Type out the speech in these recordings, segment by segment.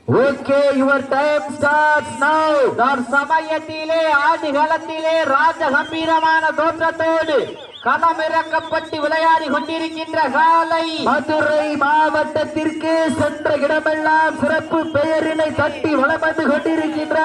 Okay, your time starts now. சமயத்திலே ஆடுகளத்திலே ராஜ கம்பீரமான தோற்றத்தோடு களமிறக்கப்பட்டு விளையாடி கொண்டிருக்கின்ற காலை மதுரை மாவட்டத்திற்கு சென்ற இடமெல்லாம் சிறப்பு பெயரினை தட்டி வளம் வந்து கொண்டிருக்கின்ற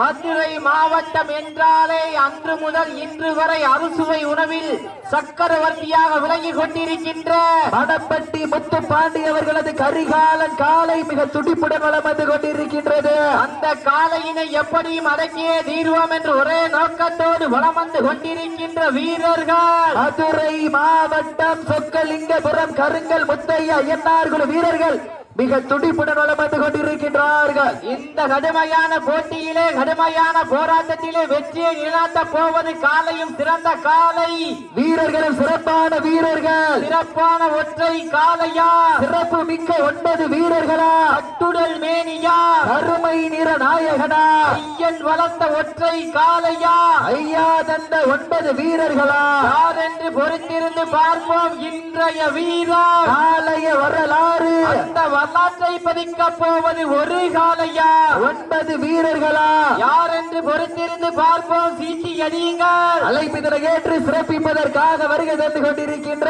மதுரை மாவட்டம் என்றாலே அன்று முதல் இன்று வரை அறுசுவை உணவில் சக்கரவர்த்தியாக விளங்கி கொண்டிருக்கின்ற மடப்பட்டி முத்துப்பாண்டி அவர்களது கரிகாலன் காலை மிக துடிப்புடன் வளம் வந்து கொண்டிருக்கின்றது. அந்த காலையினை எப்படியும் அடக்கியே தீர்வோம் என்று ஒரே நோக்கத்தோடு வளம் வந்து கொண்டிருக்கின்ற வீரர்கள் மதுரை மாவட்டம் சொக்கலிங்கபுரம் கருங்கல் முத்தையா என்னார்கள் வீரர்கள் மிக துடிப்புடன் வளம் வந்து கொண்டிருக்கின்றார்கள். இந்த கடுமையான போட்டியிலே கடுமையான போராட்டத்திலே வெற்றியை நிலைநாட்ட போவது காலையும் சிறந்த காலை வீரர்களும் சிறப்பான வீரர்கள் சிறப்பான ஒற்றை காலையா சிறப்பு மிக்க 9 வீரர்களா அட்டுடல் மேனியா அருமை நிற நாயகனா ஐயன் வளர்த்த ஒற்றை காலையா ஐயா தந்த 9 வீரர்களா யார் என்று பொறுத்திருந்து பார்ப்போம். இன்றைய வீரர் காலைய வரலாறு அந்த வரலாற்றை பதிக்க போவது ஒரு காலையா 9 வீரர்களா யார் என்று பொறுத்திருந்து பார்ப்போம். சீட்டி அடியுங்கள். அழைப்பிதனை ஏற்று சிறப்பிப்பதற்காக வருகை தந்து கொண்டிருக்கின்ற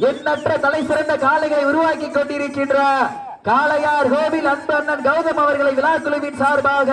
எண்ணற்ற தலை சிறந்த காளைகளை உருவாக்கி கொண்டிருக்கின்ற காளையார் கோவில் அன்பு அண்ணன் கௌதம் அவர்களை விழாக்குழுவின் சார்பாக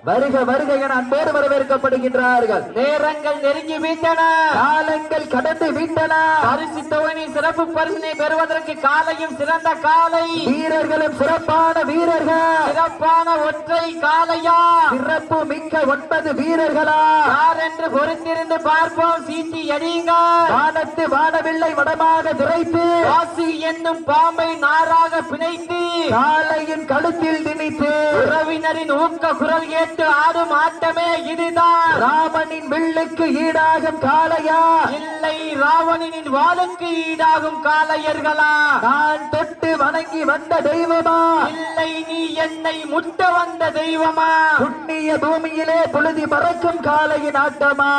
வருக வருக என அன்போடு வரவேற்கப்படுகின்றார்கள். நேரங்கள் நெருங்கி விட்டன, காலங்கள் கடந்து விட்டன. பரிசு தொகையை சிறப்பு பரிசினை பெறுவதற்கு காலையும் சிறந்த காலை வீரர்களும் சிறப்பான வீரர்கள் சிறப்பான ஒற்றை காலையா சிறப்பு மிக்க 9 வீரர்களா யார் என்று பொறுத்திருந்து பார்ப்போம். சீட்டி அடியுங்கள். வானத்து வானவில்லை வடமாக துரைத்து வாசி என்னும் பாம்பை நாராக பிணைத்து காலையின் கழுத்தில் திணித்து உறவினரின் ஊக்க குரல் கேட்டு ஆடும் ஆட்டமே இதுதான். ராவணின் வில்லுக்கு ஈடாகும் காளையா இல்லை ராவணின் வாளுக்கு ஈடாகும் காளையர்களா? நான் தொட்டு வணங்கி வந்த தெய்வமா இல்லை நீ என்னை முட்ட வந்த தெய்வமா? புண்ணிய பூமியிலே புழுதி பறக்கும் காளையின் ஆட்டமா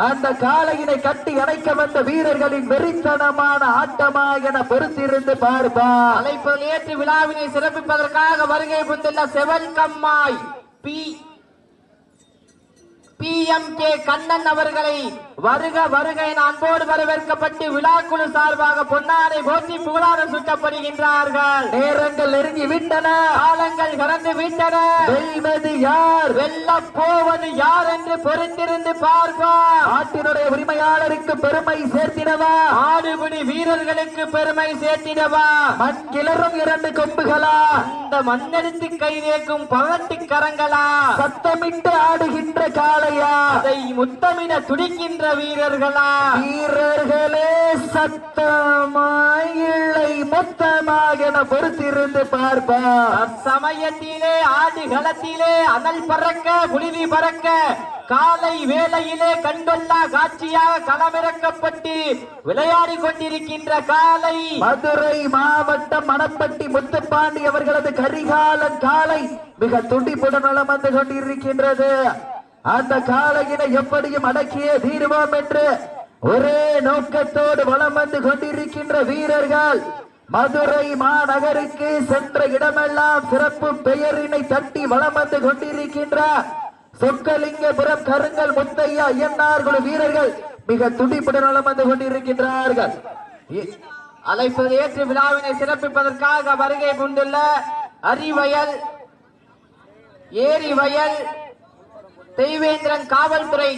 அந்த காளையினை கட்டி அணைக்க வந்த வீரர்களின் வெறித்தனமான ஆட்டமா என பொறுத்திருந்து பார்ப்பா. அழைப்பில் ஏற்று விழாவினை சிறப்பிப்பதற்காக வருகை புந்துள்ள செவல் கம்மாய் PMK கண்ணன் அவர்களை வருக வருக என அன்போடு வரவேற்கப்பட்டு விழாக்குழு சார்பாக பொன்னாடை போற்றி புகழாரம் சுட்டப்படுகின்றார்கள். நேரங்கள் நெருங்கி விட்டன, காலங்கள் கடந்து விட்டன. வெல்வது யார் வெல்ல போவது யார் என்று பொறுத்திருந்து பார்ப்போம். நாட்டினுடைய உரிமையாளருக்கு பெருமை சேர்த்திடவா ஆடுபிடி வீரர்களுக்கு பெருமை சேர்த்திடவா மண் கிளறும் 2 கொம்புகளா அந்த மண்ணெடுத்து கை தேக்கும் 18 கரங்களா சத்தமிட்டு ஆடுகின்ற காளையா அதை முத்தமிட துடிக்கின்ற வீரர்களா? வீரர்களே சத்தமாய் இல்லை மொத்தமாக என பொறுத்திருந்து பார்ப்பார். சமயத்திலே ஆடுகளத்திலே அனல் பறக்க புலிவி பறக்க காலை வேளையிலே கண்கொள்ளா காட்சியாக களமிறக்கப்பட்டு விளையாடி கொண்டிருக்கின்ற காலை மதுரை மாவட்டம் மணப்பட்டி முத்துப்பாண்டி அவர்களது கரிகாலன் காலை மிக துடிப்புடன் வளம் வந்து கொண்டிருக்கின்றது. அந்த காளையினை எப்படியும் அடக்கியே தீர்வோம் என்று ஒரே நோக்கத்தோடு வளம் வந்து கொண்டிருக்கின்ற வீரர்கள் மதுரை மாநகருக்கு சென்ற இடமெல்லாம் சிறப்பு பெயரினை தட்டி வளம் வந்து கொண்டிருக்கின்ற சொக்கலிங்கபுரம் கருங்கல் முத்தையா ஐயனார் வீரர்கள் மிக துடிப்புடன் வளம் வந்து கொண்டிருக்கின்றார்கள். அழைப்பது ஏற்று விழாவினை சிறப்பிப்பதற்காக வருகை கொண்டுள்ள அரிவயல் ஏரிவயல் தெய்வேந்திரன் காவல்துறை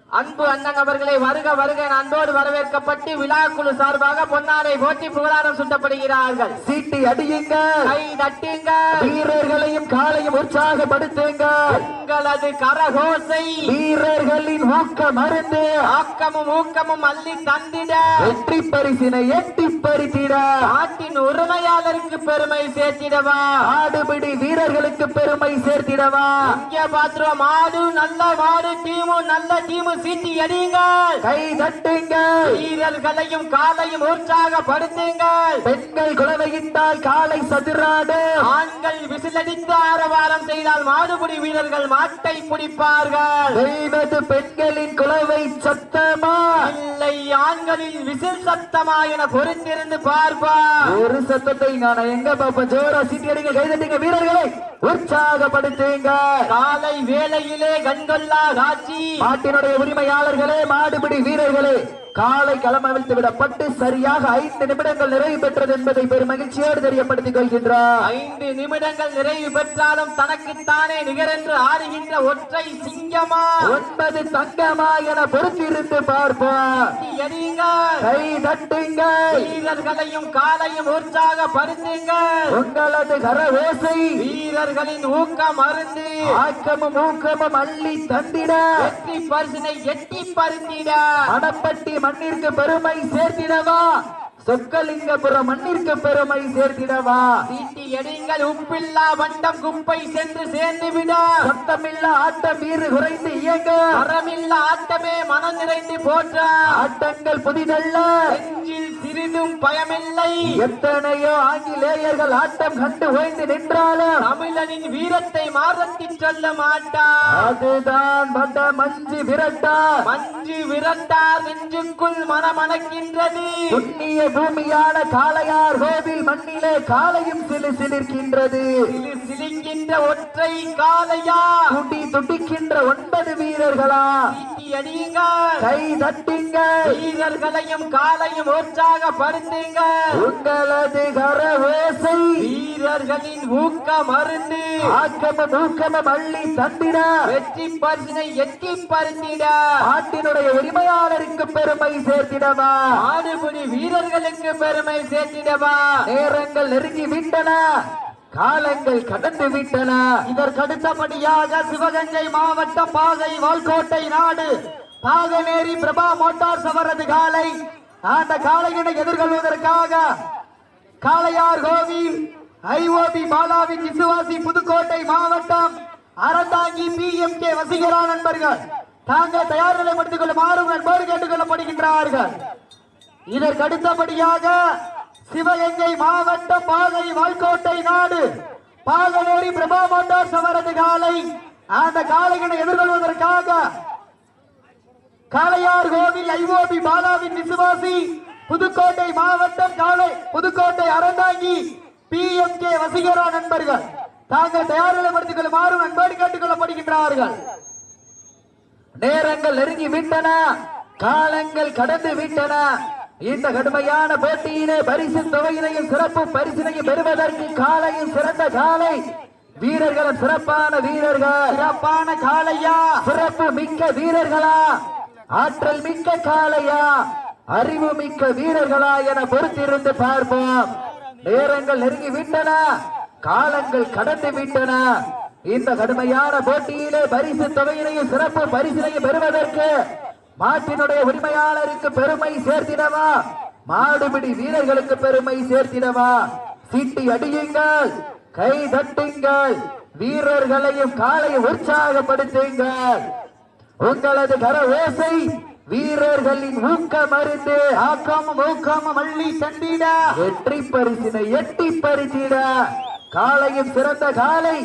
அன்பு அண்ணன் அவர்களை வருக வருக அன்போடு வரவேற்கப்பட்டு விழாக்குழு சார்பாக பொன்னாடை போட்டி புகழாரம் சுட்டப்படுகிறார்கள். சீட்டி அடியுங்க, கை தட்டுங்க, வீரர்களையும் காலையும் உற்சாகப்படுத்துங்க. உங்களது கரகோசை வீரர்களின் ஊக்க மருந்து ஆக்கமும் ஊக்கமும் அள்ளி தந்திட வெற்றி பரிசினை எட்டி பறித்திட நாட்டின் உரிமையாளருக்கு பெருமை சேர்த்திடவா ஆடுபிடி வீரர்களுக்கு பெருமை சேர்த்திடவா? இங்க பாத்திரம் மாடு நல்ல மாடு டீமும் நல்ல டீமு சீட்டி அடியுங்கள், கை தட்டுங்கள், வீரர்களையும் காலையும் உற்சாகப்படுத்துங்கள். பெண்கள் குலவையிட்டால் காலை சதுராடு, ஆண்கள் விசிலடித்து ஆரவாரம் செய்தால் மாடுபிடி வீரர்கள் மாட்டை பிடிப்பார்கள். வெல்வது பெண்களின் குலவை சத்தமா இல்லை ஆண்களின் விசில் சத்தமா என பொறுத்திருந்து பார்ப்பார். ஒரு சத்தத்தை நான் எங்க பாப்ப ஜோரா சீட்டி அடிங்க, கைதட்டுங்க, வீரர்களை உற்சாகப்படுத்துங்க. காலை வேளையிலே கண்கொள்ளா காட்சி. மாட்டினுடைய உரிமையாளர்களே, மாடுபிடி வீரர்களே, காலை களமவிழ்த்து விடப்பட்டு சரியாக 5 நிமிடங்கள் நிறைவு பெற்றது என்பதை பெரும் மகிழ்ச்சியோடு தெரியப்படுத்திக் கொள்கின்றார். 5 நிமிடங்கள் நிறைவு பெற்றாலும் தனக்குத்தானே நிகரென்று ஆடுகின்ற ஒற்றை சிங்கமா 9 தங்கமா என பொறுத்திருந்து பார்ப்போம். கை தட்டுங்க, வீரர்களையும் காலையும் உற்சாகப்படுத்துங்க. உங்களது கர ஓசை வீரர்களின் ஊக்கம் அருந்து ஆக்கமும் ஊக்கமும் அள்ளி தந்திட, வெற்றி பரிசினை எட்டி பருந்திட, மணப்பட்டி மண்ணிற்கு பெருமை சேர்த்திடவா, சொக்கலிங்கபுரம் மண்ணிற்கு பெருமை சேர்த்திடவா. சீட்டி எடிங்கள், உப்பில்லா வண்டம் குப்பை சென்று சேர்ந்து விட, சத்தமில்லா ஆட்டம் வீறு குறைந்து இயங்க, மரமில்லா ஆட்டமே மனம் நிறைந்து போற்ற, ஆட்டங்கள் புதிதல்ல, நெஞ்சில் சிறிதும் பயமில்லை. எத்தனையோ ஆங்கிலேயர்கள் ஆட்டம் கண்டு ஓய்ந்து நின்றாலும் தமிழனின் வீரத்தை மாறத்தி சொல்ல மாட்டார். அதுதான் வட மஞ்சு விரட்டா, மஞ்சு விரட்டார் நெஞ்சுக்குள் மனமணக்கின்றது. புண்ணிய பூமியான காளையார் கோவில் மண்ணிலே காளையும் சிலு சிலிர்க்கின்றது. சிலிங்கின்ற ஒற்றை காளையா, துடி துடிக்கின்ற 9 வீரர்களா, சீட்டி அடியுங்கள், கை தட்டுங்க, வீரர்களையும் காலையும் உற்சாகப்படுத்துங்க. உங்களது கர ஓசை வீரர்களின் ஊக்கம் அருந்து ஆக்கமும் ஊக்கமும் அள்ளி தந்திட, வெற்றி பரிசினை எட்டி பருந்திட, நாட்டினுடைய உரிமையாளருக்கு பெருமை சேர்த்திடவா, ஆடுபுடி வீரர்களுக்கு பெருமை சேர்த்திடவா. நேரங்கள் நெருங்கி விட்டன, காலங்கள் கடந்து விட்டன. இதற்கடுத்தபடியாக சிவகங்கை மாவட்டம் பாகை வால்கோட்டை நாடு பாகனேரி பிரபா மோட்டார்ஸ் அவரது காலை அந்த காளையினை எதிர்கொள்வதற்காக காளையார் கோவில் ஐஓபி பாலாவின் விசுவாசி புதுக்கோட்டை மாவட்டம் அறந்தாங்கி PMK வசீகரா நண்பர்கள் தாங்கள் தயார் நிலைப்படுத்திக் கொள்ளுமாறு நண்போடு கேட்டுக் கொள்ளப்படுகின்றார்கள். இதற்கு அடுத்தபடியாக சிவகங்கை மாவட்டம் பாகை வால்கோட்டை நாடு பாகனேரி பிரபா மோட்டார்ஸ் அவரது காலை அந்த காளையினை எதிர்கொள்வதற்காக காளையார் கோவில் ஐஓபி பாலாவின் விசுவாசி புதுக்கோட்டை மாவட்டம் காளை புதுக்கோட்டை அறந்தாங்கி PMK வசீகரா நண்பர்கள் தாங்கள் தயார் நிலைப்படுத்திக் கொள்ளுமாறு நண்போடு கேட்டுக் கொள்ளப்படுகின்றார்கள். நேரங்கள் நெருங்கி விட்டன, காலங்கள் கடந்து விட்டன. இந்த கடுமையான போட்டியிலே பரிசு தொகையினையும் சிறப்பு பரிசினையும் பெறுவதற்கு காலையும் சிறந்த காலை, வீரர்களும் சிறப்பான வீரர்கள், சிறப்பான காளையா, சிறப்பு மிக்க வீரர்களா, ஆற்றல் மிக்க காளையா, அறிவு மிக்க வீரர்களா என பொறுத்திருந்து பார்ப்போம். நேரங்கள் நெருங்கி விட்டன, காலங்கள் கடந்து விட்டன. இந்த கடுமையான போட்டியிலே பரிசு தொகையினையும் சிறப்பு பரிசினையும் பெறுவதற்கு மாட்டினுடைய உரிமையாளருக்கு பெருமை சேர்த்திடவா, மாடுபிடி வீரர்களுக்கு பெருமை சேர்த்திடவா. சீட்டி அடியுங்கள், கை தட்டுங்கள், வீரர்களையும் காலையும் உற்சாகப்படுத்துங்கள். உங்களது கர ஓசை வீரர்களின் ஊக்கம் அருந்து ஆக்கமும் ஊக்கமும் அள்ளி தந்திட, வெற்றி பரிசினை எட்டி பரிசிட, காலையும் சிறந்த காலை,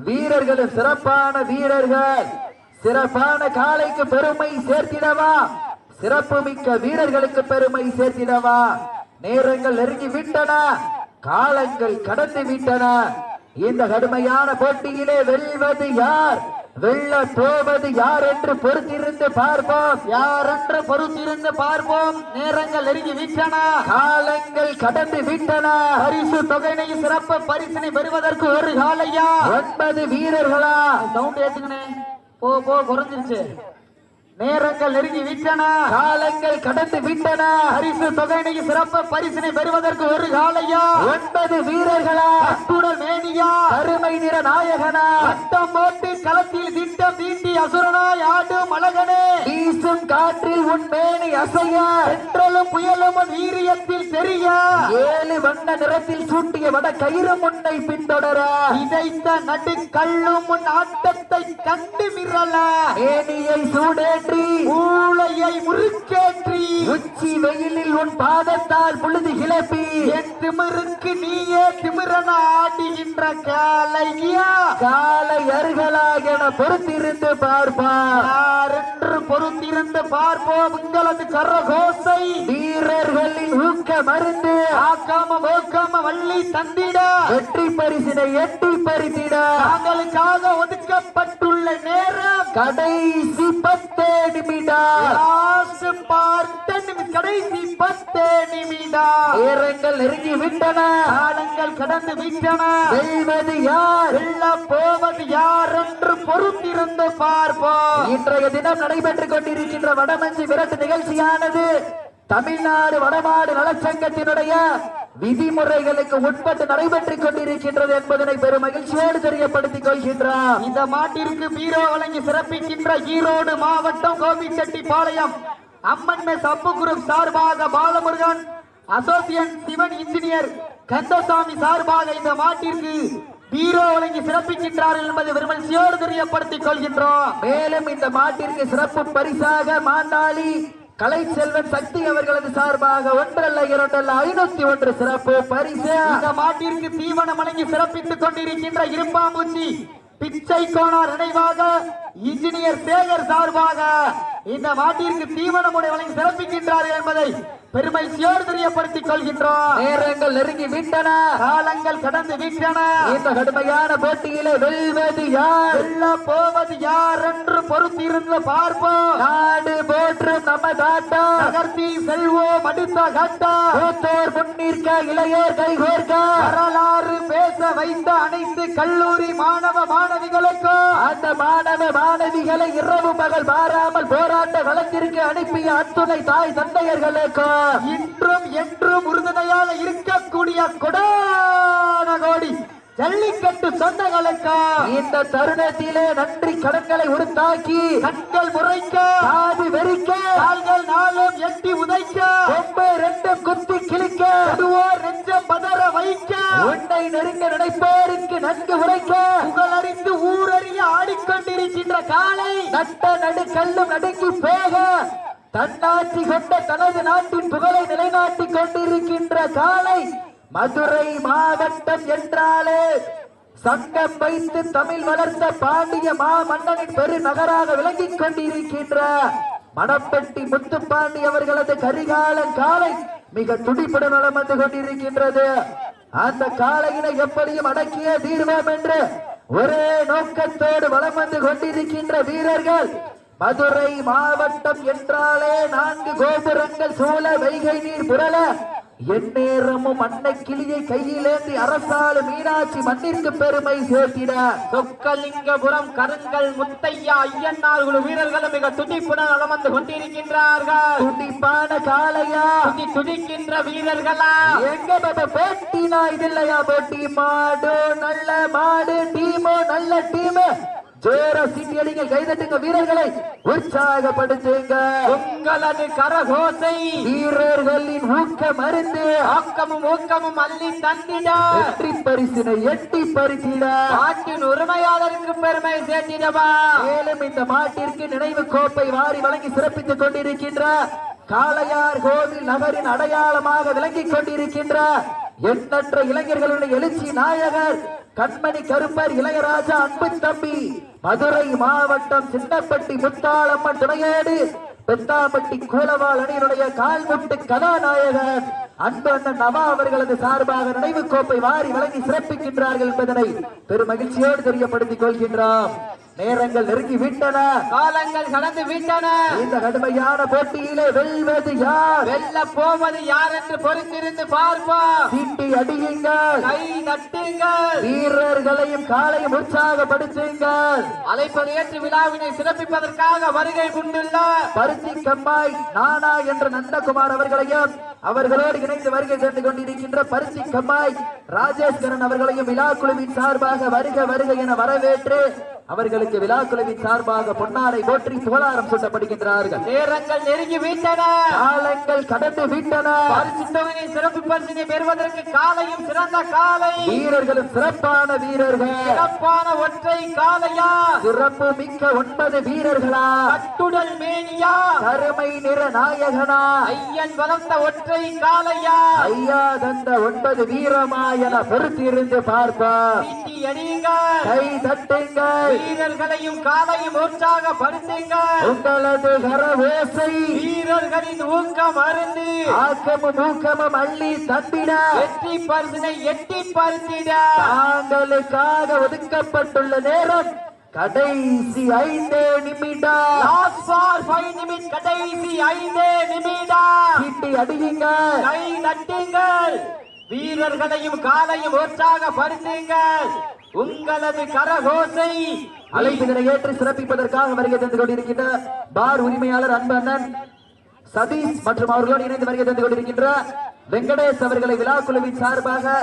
வீரர்களும் சிறப்பான வீரர்கள், சிறப்பான காலைக்கு பெருமை சேர்த்திடவா, சிறப்பு மிக்க வீரர்களுக்கு பெருமை சேர்த்திடவா. நேரங்கள் நெருங்கி விட்டன, காலங்கள் கடந்து விட்டன. இந்த கடுமையான போட்டியிலே வெல்வது யார், வெல்ல போவது யார் என்று பொறுத்திருந்து பார்ப்போம். யார் என்று பொறுத்திருந்து பார்ப்போம். நேரங்கள் நெருங்கி விட்டன, காலங்கள் கடந்து விட்டன. பரிசு தொகையினை சிறப்பு பரிசினை பெறுவதற்கு ஒரு காளையா, 9 வீரர்களா. சவுண்ட் ஏத்துங்கண்ணே, போ போ குறைஞ்சிருச்சு. நேரங்கள் நெருங்கி விட்டன, காலங்கள் கடந்து விட்டன. பரிசு தொகையினை சிறப்பு பரிசினை பெறுவதற்கு ஒரு காளையா, 9 வீரர்களா. அத்துடன் மேனியா, அருமை நிற நாயகனா, வட்டம் போட்டு களத்தில் திட்டம் தீட்டி அசுரனாய் ஆடும் அழகனே, வீசும் காற்றில் உன் மேனி அசைய, சென்றலும் புயலும் உன் வீரியத்தில் தெரிய, 7 வண்ண நிறத்தில் சூட்டிய வட கயிறு முன்னை பின்தொடர, இதைத்த நடு கல்லும் உன் ஆட்டத்தை கண்டு மிரள, மேனியை சூடேற்ற முறுக்கேற்றி மூளையை முறுக்கேற்றி உச்சி வெயிலில் உன் பாதத்தால் புழுதி கிளப்பி என் திமிருக்கு நீயே திமிரன ஆடுகின்ற காலையா காலை அருகலாக என பொறுத்திருந்து பார்ப்பார் யாரென்று பொறுத்திருந்து பார்ப்போம் உங்களது கரகோசை வீரர்களின் ஊக்க மருந்து ஆக்காம ஓக்காம வள்ளி தந்திட வெற்றி பரிசினை எட்டி பறித்திட தாங்களுக்காக ஒதுக்கப்பட்டுள்ள நேரம் கடைசி 10 நிமிடம் லாஸ்ட் பார்ட் கடைசி 10 நிமிடம் நேரங்கள் நெருங்கி விட்டன காலங்கள் கடந்து விட்டன வெல்வது யார் வெல்ல போவது யார் என்று பொறுத்திருந்து பார்ப்போம் இன்றைய தினம் நடைபெற்றுக் கொண்டிருக்கின்ற வடமஞ்சி விரட்டு நிகழ்ச்சியானது தமிழ்நாடு வடமாடு நலச்சங்கத்தினுடைய விதிமுறைகளுக்கு உட்பட்டு நடைபெற்றுக் கொண்டிருக்கின்றது என்பதனை பெரும் மகிழ்ச்சியோடு தெரியப்படுத்திக் கொள்கின்றார். இந்த மாட்டிற்கு பீரோ வழங்கி சிறப்பிக்கின்ற ஈரோடு மாவட்டம் கோபிச்செட்டிப்பாளையம் அம்மன் மெஸ் அப்பு குரூப் சார்பாக பாலமுருகன் அசோசியேட் சிவன் இன்ஜினியர் கந்தசாமி சார்பாக இந்த மாட்டிற்கு பீரோ வழங்கி சிறப்பிக்கின்றார்கள் என்பதை விமர்சையோடு தெரியப்படுத்திக் கொள்கின்றோம். மேலும் இந்த மாட்டிற்கு சிறப்பு பரிசாக மாண்டாளி கலைச்செல்வன் சக்தி அவர்களது சார்பாக 1 அல்ல 2 அல்ல 501 சிறப்பு பரிசு. இந்த மாட்டிற்கு தீவனம் வழங்கி சிறப்பித்துக் கொண்டிருக்கின்ற இருப்பாம்பூச்சி பிச்சை கோணார் நினைவாக இன்ஜினியர் சேகர் சார்பாக இந்த மாட்டிற்கு தீவனம் வழங்கி சிறப்பிக்கின்றார்கள் என்பதை பெருமையோடு தெரியப்படுத்திக் கொள்கின்றோம். நேரங்கள் நெருங்கி விட்டன காலங்கள் கடந்து விட்டன இந்த கடுமையான போட்டியிலே வெல்வது யார் வெல்ல போவது யார் என்று பொறுத்திருந்து பார்ப்போம். நாடு போற்றும் நம்ம காட்டா நகர்த்தி செல்வோம் அடுத்த கட்டா மூத்தோர் முன்னிற்க இளையோர் கைகோர்க்க வரலாறு பேச வைத்த அனைத்து கல்லூரி மாணவ மாணவிகளுக்கும் அந்த மாணவ மாணவிகளை இரவு பகல் மாறாமல் போராட்ட களத்திற்கு அனுப்பிய அத்துணை தாய் தந்தையர்களுக்கும் இன்றும் என்றும் உறுதுணையாக இருக்கக்கூடிய கொடான கோடி ஜல்லிக்கட்டு சொந்தங்களுக்கு இந்த தருணத்திலே நன்றி கடன்களை உருத்தாக்கி கண்கள் முறைக்க காது வெறிக்க கால்கள் நாளும் எட்டி உதைக்க கொம்பு 2 குத்தி கிழிக்க நடுவோர் நெஞ்சம் பதற வைக்க உன்னை நெருங்க நினைப்போருக்கு நன்கு உரைக்க புகழறிந்து ஊரறிய ஆடிக்கொண்டிருக்கின்ற காலை நட்ட நடு கல்லும் நடுங்கி போக தன்னாட்சி கொண்ட தனது நாட்டின் புகழை நிலைநாட்டிக் கொண்டிருக்கின்ற காலை மதுரை மாவட்டம் என்றாலே சங்கம் வைத்து தமிழ் வளர்ந்த பாண்டிய மாமன்னனின் பெருநகராக விளங்கிக் கொண்டிருக்கின்ற மணப்பட்டி முத்துப்பாண்டி அவர்களது கரிகாலன் காலை மிக துடிப்புடன் வலம் வந்து கொண்டிருக்கின்றது. அந்த காலையினை எப்படியும் அடக்கிய தீர்வோம் என்று ஒரே நோக்கத்தோடு வலம் வந்து கொண்டிருக்கின்ற வீரர்கள் மதுரை மாவட்டம் என்றாலே 4 கோபுரங்கள் சூழ வைகை நீர் புரள எந்நேரமும் அன்னை கிளியை கையிலேந்தி அரசாளு மீனாட்சி மண்ணிற்கு பெருமை சேர்த்திட சொக்கலிங்கபுரம் கருங்கல் முத்தையா ஐயன்னார் குழு வீரர்களும் மிக துடிப்புடன் வலம் வந்து கொண்டிருக்கின்றார்கள். துடிப்பான காளையா துடிக்கின்ற வீரர்களா எங்க பாபா போட்டினா இது இல்லையா போட்டி மாடு நல்ல மாடு டீமோ நல்ல டீம் ஜோரா சீட்டி அடிங்க கைதட்டுங்க வீரர்களை உற்சாகப்படுத்துங்க உங்களது கரகோசை வீரர்களின் ஊக்க மருந்து ஆக்கமும் ஊக்கமும் அள்ளி தந்திட வெற்றி பரிசினை எட்டி பறித்திட நாட்டின் உரிமையாளருக்கு பெருமை சேர்த்திடவா. மேலும் இந்த மாட்டிற்கு நினைவு கோப்பை வாரி வழங்கி சிறப்பித்துக் கொண்டிருக்கின்ற காளையார் கோவில் நகரின் அடையாளமாக விளங்கிக் கொண்டிருக்கின்ற எண்ணற்ற இளைஞர்களுடைய எழுச்சி நாயகர் கண்மணி கருப்பர் இளையராஜா அன்பு தம்பி மதுரை மாவட்டம் சின்னப்பட்டி முத்தாளம்மன் துணையோடு பெத்தாம்பட்டி கூலவாள் அணியினுடைய கால்முட்டு கதாநாயகர் அன்பு அண்ணன் நவா அவர்களது சார்பாக நினைவு கோப்பை வாரி வழங்கி சிறப்பிக்கின்றார்கள் என்பதனை பெரும் மகிழ்ச்சியோடு தெரியப்படுத்திக் கொள்கின்றோம். நேரங்கள் நெருங்கி விட்டன காலங்கள் கடந்து விட்டன இந்த கடுமையான போட்டியிலே வெல்வது யார் வெல்ல போவது யார் என்று பொறுத்திருந்து பார்ப்போம். சீட்டி அடியுங்கள் கை தட்டுங்கள் வீரர்களையும் காலையும் உற்சாகப்படுத்துங்கள். அழைப்பது ஏற்று விழாவினை சிறப்பிப்பதற்காக வருகை கொண்டுள்ள பருத்தி கம்மாய் நானா என்ற நந்தகுமார் அவர்களையும் அவர்களோடு இணைந்து வருகை சென்று கொண்டிருக்கின்ற பருத்தி கம்மாய் ராஜேஸ்வரன் அவர்களையும் விழா குழுவின் சார்பாக வருக வருக என வரவேற்று அவர்களுக்கு விழாக்குழுவின் சார்பாக பொன்னாரை போற்றி புகழாரம் சூட்டப்படுகின்றார்கள். நேரங்கள் நெருங்கி விட்டன, காலங்கள் கடந்து விட்டன. பரிசு தொகையை சிறப்பு பரிசினை பெறுவதற்கு காலையும் சிறந்த காலை, வீரர்களும் சிறப்பான வீரர்கள், சிறப்பான ஒற்றை காலையா, சிறப்பு மிக்க 9 வீரர்களா, கட்டுடல் மேனியா, கருமை நிற நாயகனா, ஐயன் வளர்ந்த ஒற்றை காலையா, ஐயா தந்த 9 வீரமா என பொறுத்திருந்து பார்ப்பார். சீட்டி அடியுங்கள், கை தட்டுங்கள், வீரர்களையும் காலையும் உற்சாகப்படுத்துங்கள். உங்களது கரவோசை வீரர்களின் ஊக்கம் அருந்து ஆக்கமும் ஊக்கமும் அள்ளி தந்திட வெற்றி பரிசினை எட்டி பறித்திட தாங்களுக்காக ஒதுக்கப்பட்டுள்ள நேரம் கடைசி 5 நிமிடம். லாஸ்ட் ஃபார் 5 நிமிடம், கடைசி 5 நிமிடம். சீட்டி அடியுங்கள், கை தட்டுங்கள், வீரர்களையும் காலையும் உற்சாகப்படுத்துங்கள். உங்களது கரகோசை அழைப்புகளை ஏற்று சிறப்பிப்பதற்காக வருகை தந்து கொண்டிருக்கின்ற பார் உரிமையாளர் அன்பண்ணன் சதீஷ் மற்றும் அவர்களோடு இணைந்து வருகை தந்து கொண்டிருக்கின்ற வெங்கடேஷ் அவர்களை விழாக்குழுவின் சார்பாக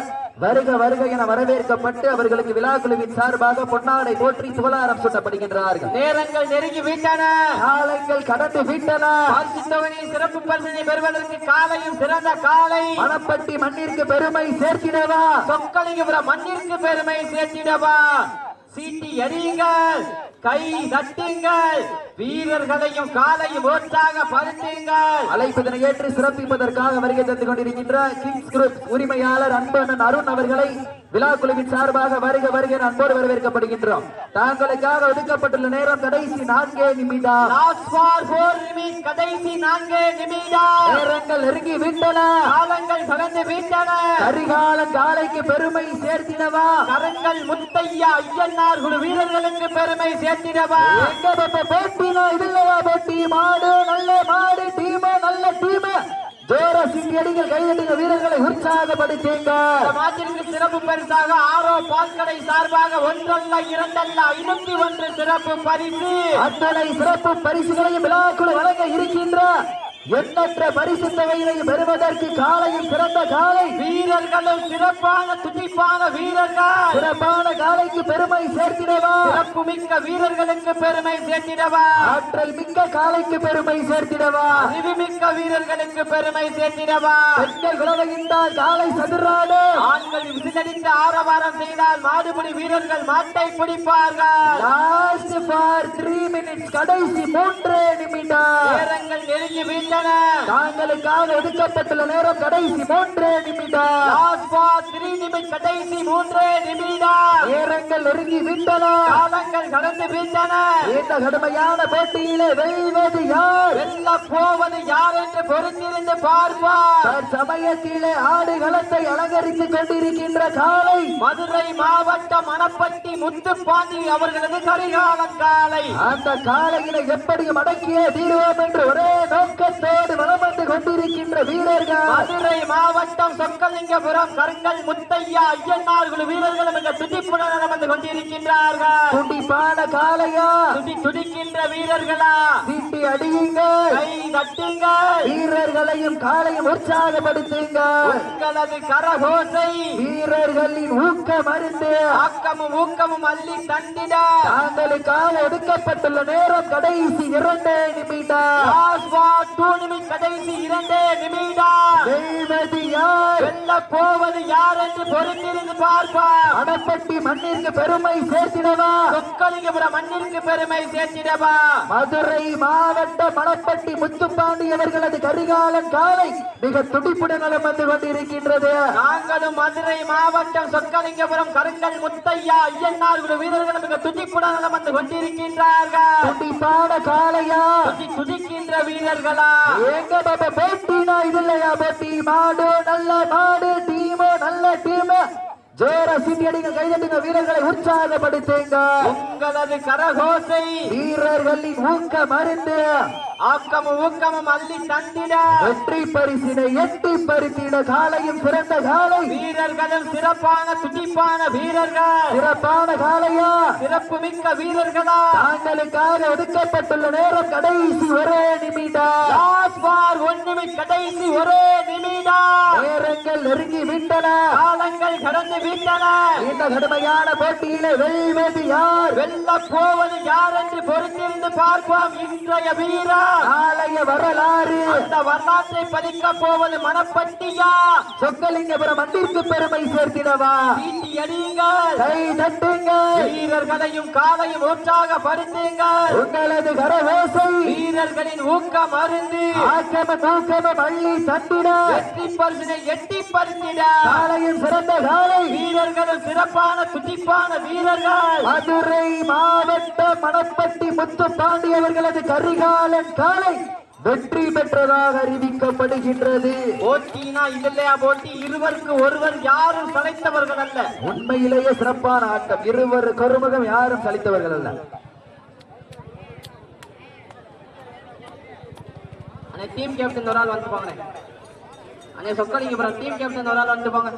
வருக வருக என வரவேற்கப்பட்டு அவர்களுக்கு விழாக்குழுவின் சார்பாக பொன்னாடை போற்றி புகழாரம் சூட்டப்படுகின்றார்கள். நேரங்கள் நெருங்கி விட்டன, காலங்கள் கடந்து விட்டன. பரிசு தொகையை சிறப்பு பரிசினை பெறுவதற்கு காலையும் சிறந்த காலை, மணப்பட்டி மண்ணிற்கு பெருமை சேர்த்திடவா, சொக்கலிங்கபுரம் மண்ணிற்கு பெருமை சேர்த்திடவா. சீட்டி எறியுங்கள், கை தட்டுங்கள், வீரர்களையும் காலையும் உற்சாகப்படுத்துங்கள். அழைப்பதனை ஏற்று சிறப்பிப்பதற்காக வருகை தந்து கொண்டிருக்கின்ற கிங்ஸ் குரூப் உரிமையாளர் அன்பண்ணன் அருண் அவர்களை விழாக்குழுவின் சார்பாக வருக வருக என அன்போடு வரவேற்கப்படுகின்றோம். தாங்களுக்காக ஒதுக்கப்பட்டுள்ள நேரம் கடைசி 4 நிமிடம். லாஸ்ட் ஃபார் 4 நிமிடம், கடைசி 4 நிமிடம். நேரங்கள் நெருங்கி விட்டன, காலங்கள் கடந்து விட்டன. கரிகால காலைக்கு பெருமை சேர்த்திடவா, கரங்கள் முத்தையா ஐயன்னார் குழு வீரர்களுக்கு பெருமை சேர்த்திடவா. எங்க பாப்பா போட்டினா இதுலவா போட்டி, மாடு நல்ல மாடு, டீம் நல்ல டீம், ஜோர சிங்கடிகள் கைதட்டுங்க, வீரர்களை உற்சாகப்படுத்துங்க. இந்த மாட்டிற்கு சிறப்பு பரிசாக ஆரோ பால்கடை சார்பாக 1 அல்ல 2 அல்ல 51 சிறப்பு பரிசு. அத்தனை சிறப்பு பரிசுகளையும் விழாக்குழு வழங்க இருக்கின்ற எண்ணற்ற பரிசு தொகையை பெறுவதற்கு காலையும் சிறந்த காலை, வீரர்களும் சிறப்பான துடிப்பான வீரர்கள், சிறப்பான காலைக்கு பெருமை சேர்த்திடவா, சிறப்பு மிக்க வீரர்களுக்கு பெருமை சேர்த்திடவா, ஆற்றல் மிக்க காலைக்கு பெருமை சேர்த்திடவா, அறிவுமிக்க வீரர்களுக்கு பெருமை சேர்த்திடவா. பெண்கள் விளைவிந்தால் காலை சதுராடு, ஆண்கள் விசிலடித்து ஆரவாரம் செய்தால் மாடுபிடி வீரர்கள் மாட்டை பிடிப்பார்கள். லாஸ்ட் ஃபார் 3 மினிட்ஸ், கடைசி 3 நிமிடம். நேரங்கள் நெருங்கி விட்டன, தாங்களுக்காக ஒதுக்கப்பட்டுள்ள நேரம் கடைசி 3 நிமிடம். லாஸ்ட் ஃபார் 3 நிமிடம், கடைசி 3 நிமிடம். நேரங்கள் நெருங்கி விட்டன, காலங்கள் கடந்து விட்டன. இந்த கடுமையான போட்டியிலே வெல்வது யார், வெல்ல போவது யார் என்று பொறுத்திருந்து பார்ப்பார். சமயத்திலே ஆடுகளத்தை அலங்கரித்துக் கொண்டிருக்கின்ற காலை மதுரை மாவட்டம் மணப்பட்டி முத்துப்பாண்டி அவர்களது கரிகாலன் காலை. அந்த காலையினை எப்படியும் அடக்கியே தீர்வோம் என்று ஒரே நோக்கத்தோடு வலம் வந்து கொண்டிருக்கின்ற வீரர்கள் மதுரை மாவட்டம் சொக்கலிங்கபுரம் கருங்கல் முத்தையா ஐயன்னார் குழு வீரர்கள் மிக துடிப்புடன் வந்து கொண்டிருக்கின்றார்கள். துடிப்பான காலையா, துடிக்கின்ற வீரர்களா, சீட்டி அடியுங்கள், கை தட்டுங்கள், வீரர்களையும் காலையும் உற்சாகப்படுத்துங்கள். உங்களது கரகோசை வீரர்களின் ஊக்கம் அருந்து ஆக்கமும் ஊக்கமும் அள்ளி தந்திட தாங்களுக்காக ஒதுக்கப்பட்டுள்ள நேரம் கடைசி 2 நிமிடம். லாஸ்ட் ஃபார் 2 நிமிடம், கடைசி 2 நிமிடம். வெல்வது யார், வெல்ல போவது யார் என்று பொறுத்திருந்து பார்ப்பார். மணப்பட்டி மண்ணிற்கு பெருமை சேர்த்திடவா, சொக்கலிங்கபுரம் மண்ணிற்கு பெருமை சேர்த்திடவா. மதுரை மாவட்ட மணப்பட்டி முத்துப்பாண்டி அவர்களது கரிகாலன் காலை மிக துடிப்புடன் நலம் வந்து கொண்டிருக்கின்றது. நாங்களும் மதுரை மாவட்டம் சொக்கலிங்கபுரம் கருங்கல் முத்தையா ஐயன்னார் குழு வீரர்கள் மிக துடிப்புடன் நலம் வந்து கொண்டிருக்கின்றார்கள். துடிப்பான காலையா, துடிக்கின்ற வீரர்களா, எங்க பாப்பா போட்டினா இதுலையா போட்டி, மாடு நல்ல மாடு, டீமோ நல்ல டீம், ஜோர சீட்டியடிங்க கைதட்டுங்க, வீரர்களை உற்சாகப்படுத்துங்க. உங்களது கரகோசை வீரர்களின் ஊக்கம் அருந்து ஆக்கமும் ஊக்கமும் அள்ளி தந்திட வெற்றி பரிசினை எட்டி பறித்திட காலையும் சிறந்த காலை, வீரர்களும் சிறப்பான துடிப்பான வீரர்கள், சிறப்பான காலையா, சிறப்பு மிக்க வீரர்களா. தாங்களுக்காக ஒதுக்கப்பட்டுள்ள நேரம் கடைசி 1 நிமிடம். லாஸ்ட் ஃபார் 1 நிமிடம், கடைசி 1 நிமிடம். ஓடிடா. நேரங்கள் நெருங்கி விட்டன, காலங்கள் கடந்து விட்டன. இந்த கடுமையான போட்டியிலே வெல்வது யார், வெல்ல போவது யார் என்று பொறுத்திருந்து பார்ப்போம். இன்றைய வீரா நாளைய வரலாறு, அந்த வரலாற்றை பதிக்க போவது மணப்பட்டியா சொக்கலிங்கபுரம் மண்ணிற்கு பெருமை சேர்த்திடவா. சீட்டி அடியுங்கள், கை தட்டுங்கள், வீரர்களையும் காலையும் உற்சாகப்படுத்துங்கள். உங்களது கரவோசை வீரர்களின் ஊக்கம் அருந்து ஆக்கம தூக்கமும் அள்ளி தட்டிட, வெற்றி பரிசினை எட்டி பறித்திட. காலையும் சிறந்த காலை, வீரர்களும் சிறப்பான துடிப்பான வீரர்கள். மதுரை மாவட்ட மணப்பட்டி முத்து பாண்டி அவர்களது கரிகாலன் காலை வெற்றி பெற்றதாக அறிவிக்கப்படுகின்றது. போட்டினா இல்லையா போட்டி, இருவருக்கு ஒருவர் யாரும் சளைத்தவர்கள் அல்ல. உண்மையிலேயே சிறப்பான ஆட்டம், இருவர் கருமுகம் யாரும் சலித்தவர்கள் அல்ல. டீம் கேப்டன் ஒரு ஆள் வந்து போங்க. சொக்கலிங்கபுரம் டீம் கேப்டன் ஒரு ஆள் வந்து போங்க.